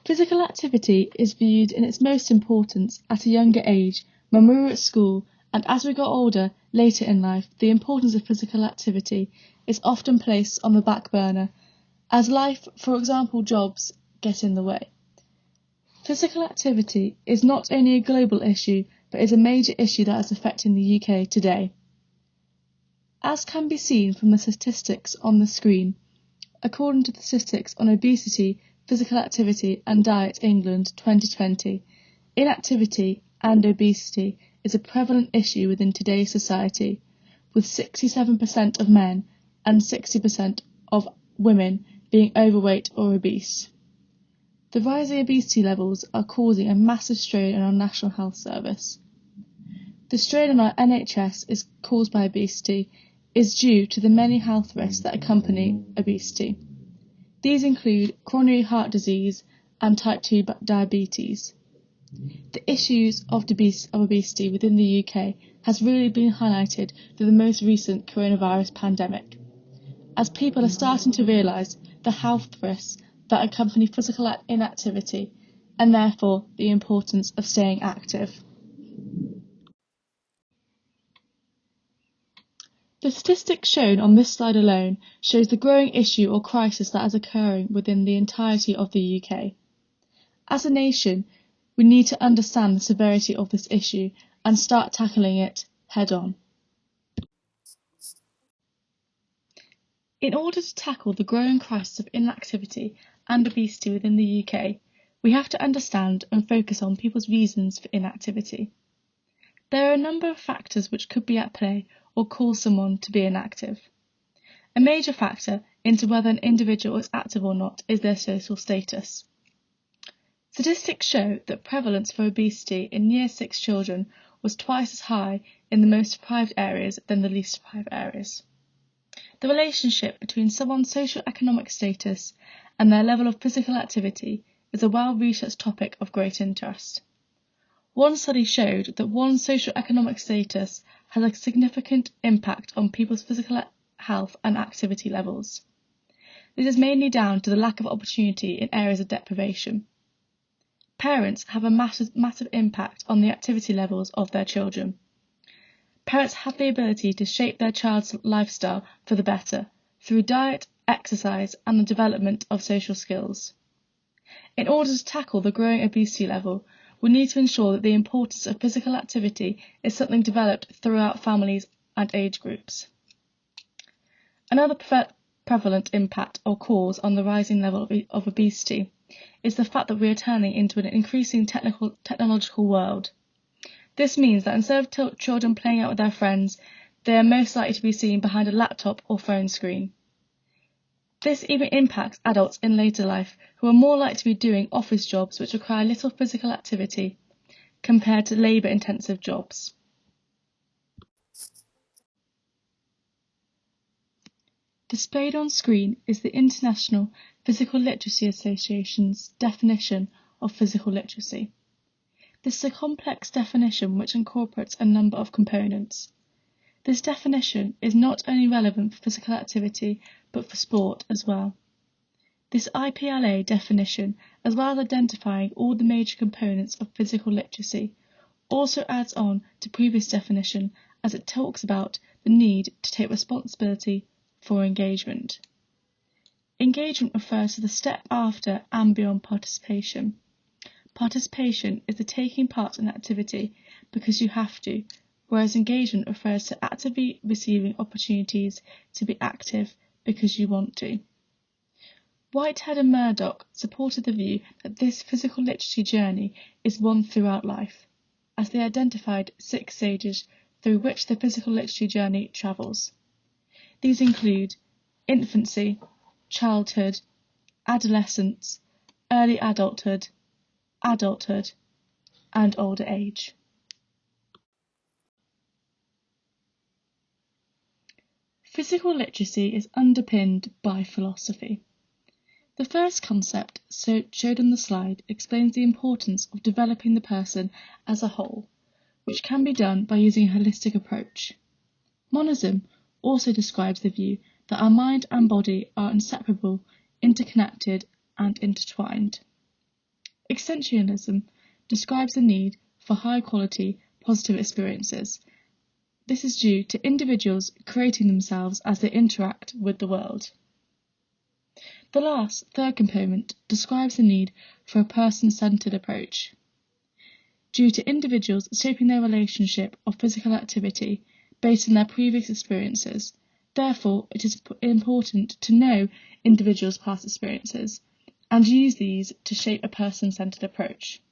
Physical activity is viewed in its most importance at a younger age, when we were at school, and as we got older, later in life, the importance of physical activity is often placed on the back burner, as life, for example jobs, get in the way. Physical activity is not only a global issue, but is a major issue that is affecting the UK today. As can be seen from the statistics on the screen, according to the Statistics on Obesity, Physical Activity and Diet England 2020, inactivity and obesity is a prevalent issue within today's society, with 67% of men and 60% of women being overweight or obese. The rising obesity levels are causing a massive strain on our National Health Service. The strain on our NHS is caused by obesity is due to the many health risks that accompany obesity. These include coronary heart disease and type 2 diabetes. The issues of obesity within the UK has really been highlighted through the most recent coronavirus pandemic, as people are starting to realise the health risks that accompany physical inactivity and therefore the importance of staying active. The statistics shown on this slide alone shows the growing issue or crisis that is occurring within the entirety of the UK. As a nation, we need to understand the severity of this issue and start tackling it head-on. In order to tackle the growing crisis of inactivity and obesity within the UK, we have to understand and focus on people's reasons for inactivity. There are a number of factors which could be at play or cause someone to be inactive. A major factor into whether an individual is active or not is their social status. Statistics show that prevalence for obesity in Year 6 children was twice as high in the most deprived areas than the least deprived areas. The relationship between someone's socio-economic status and their level of physical activity is a well-researched topic of great interest. One study showed that one's socio-economic status has a significant impact on people's physical health and activity levels. This is mainly down to the lack of opportunity in areas of deprivation. Parents have a massive impact on the activity levels of their children. Parents have the ability to shape their child's lifestyle for the better through diet, exercise and the development of social skills. In order to tackle the growing obesity level, we need to ensure that the importance of physical activity is something developed throughout families and age groups. Another prevalent impact or cause on the rising level of obesity is the fact that we are turning into an increasing technological world. This means that instead of children playing out with their friends, they are most likely to be seen behind a laptop or phone screen. This even impacts adults in later life who are more likely to be doing office jobs which require little physical activity compared to labour-intensive jobs. Displayed on screen is the International Physical Literacy Association's definition of physical literacy. This is a complex definition which incorporates a number of components. This definition is not only relevant for physical activity but for sport as well. This IPLA definition, as well as identifying all the major components of physical literacy, also adds on to previous definition as it talks about the need to take responsibility for engagement. Engagement refers to the step after and beyond participation. Participation is the taking part in activity because you have to, whereas engagement refers to actively receiving opportunities to be active because you want to. Whitehead and Murdoch supported the view that this physical literacy journey is one throughout life, as they identified 6 stages through which the physical literacy journey travels. These include infancy, childhood, adolescence, early adulthood, and older age. Physical literacy is underpinned by philosophy. The first concept, showed on the slide, explains the importance of developing the person as a whole, which can be done by using a holistic approach. Monism also describes the view that our mind and body are inseparable, interconnected, and intertwined. Extensionalism describes the need for high-quality, positive experiences. This is due to individuals creating themselves as they interact with the world. The third component, describes the need for a person-centred approach. Due to individuals shaping their relationship of physical activity based on their previous experiences, therefore it is important to know individuals' past experiences and use these to shape a person-centred approach.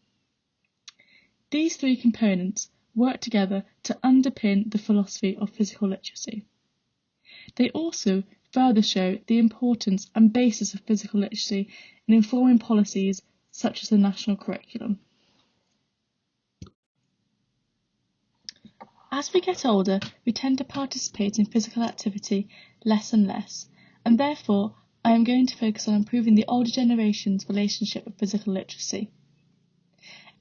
These three components work together to underpin the philosophy of physical literacy. They also further show the importance and basis of physical literacy in informing policies such as the national curriculum. As we get older, we tend to participate in physical activity less and less, and therefore I am going to focus on improving the older generation's relationship with physical literacy.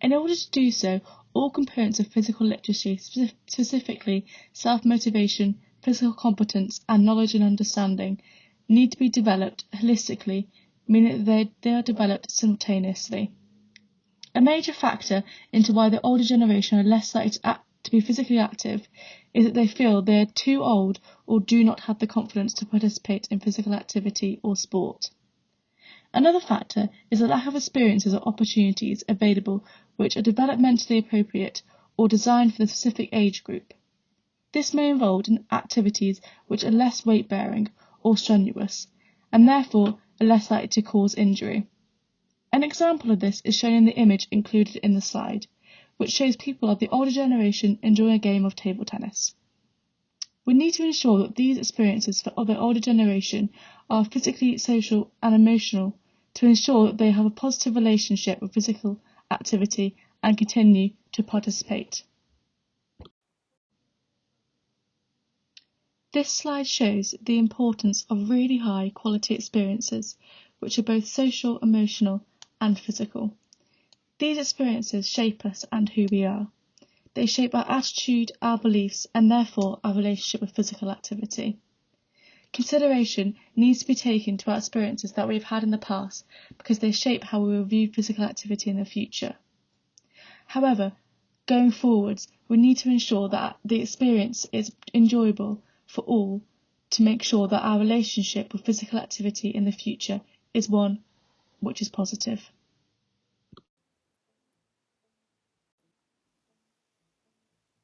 In order to do so, all components of physical literacy, specifically self-motivation, physical competence and knowledge and understanding, need to be developed holistically, meaning that they are developed simultaneously. A major factor into why the older generation are less likely to be physically active is that they feel they are too old or do not have the confidence to participate in physical activity or sport. Another factor is the lack of experiences or opportunities available which are developmentally appropriate or designed for the specific age group. This may involve activities which are less weight-bearing or strenuous, and therefore are less likely to cause injury. An example of this is shown in the image included in the slide, which shows people of the older generation enjoying a game of table tennis. We need to ensure that these experiences for the older generation are physically, social and emotional to ensure that they have a positive relationship with physical activity and continue to participate. This slide shows the importance of really high quality experiences which are both social, emotional and physical. These experiences shape us and who we are. They shape our attitude, our beliefs and therefore our relationship with physical activity. Consideration needs to be taken to our experiences that we have had in the past because they shape how we will view physical activity in the future. However, going forwards, we need to ensure that the experience is enjoyable for all to make sure that our relationship with physical activity in the future is one which is positive.